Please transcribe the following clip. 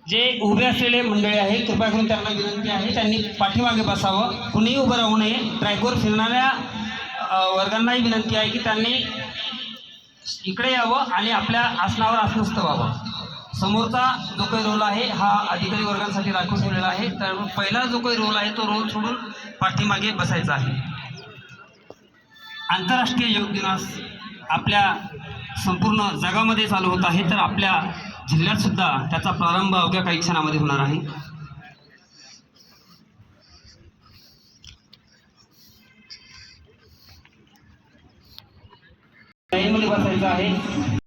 जे उभे असलेले मंडळी आहे कृपया करून त्यांना विनंती आहे त्यांनी पाठीमागे बसावं, कुणीही उभं राहू नये. ट्रॅकवर फिरणाऱ्या वर्गांनाही विनंती आहे की त्यांनी इकडे यावं आणि आपल्या आसनावर आसनस्थ व्हावं. समोरचा जो काही रोल आहे हा अधिकारी वर्गांसाठी राखून ठेवलेला आहे, तर पहिला जो काही रोल आहे तो रोल सोडून पाठीमागे बसायचा आहे. आंतरराष्ट्रीय योग दिवस आपल्या संपूर्ण जगामध्ये चालू होत आहे, तर आपल्या जिल्ह्यात सुद्धा त्याचा प्रारंभ अवघ्या काही क्षणामध्ये होणार आहे. लाईनमध्ये बसायचं आहे.